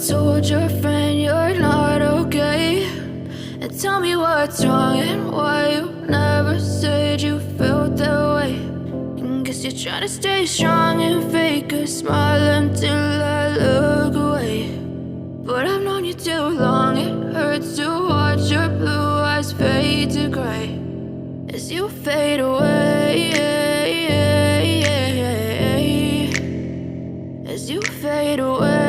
told your friend you're not okay, and tell me what's wrong and why you never said you felt that way. And guess you're trying to stay strong and fake a smile until I look away. But I've known you too long, it hurts to watch your blue eyes fade to gray as you fade away, as you fade away.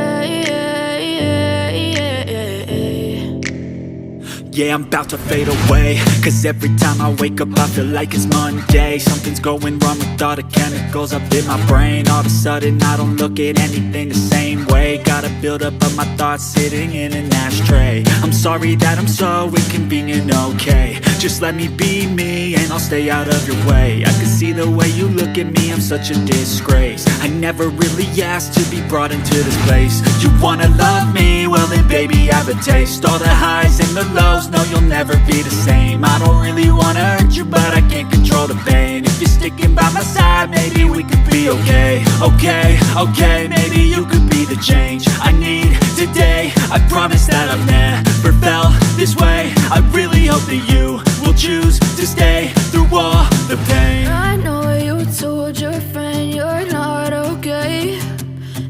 Yeah, I'm about to fade away, cause every time I wake up I feel like it's Monday. Something's going wrong with all the chemicals up in my brain. All of a sudden I don't look at anything the same way. Got a buildup of my thoughts sitting in an ashtray. I'm sorry that I'm so inconvenient, okay. Just let me be me and I'll stay out of your way. I can see the way you look at me, I'm such a disgrace. I never really asked to be brought into this place. You wanna love me? Well then baby I have a taste. All the highs and the lows, no you'll never be the same. I don't really wanna hurt you but I can't control the pain. If you're sticking by my side maybe we could be okay. Okay, maybe you could be the change I need today. I promise that I've never felt this way. I really hope that you will choose to stay through all the pain. I know you told your friend you're not okay,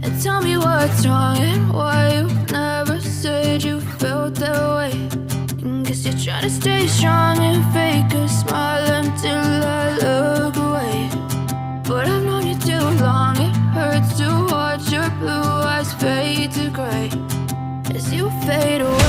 and tell me what's wrong and why you never said you felt that way. And guess you're trying to stay strong and fake a smile until I look away. But I've known you too long, it hurts to watch your blue eyes fade to gray as you fade away.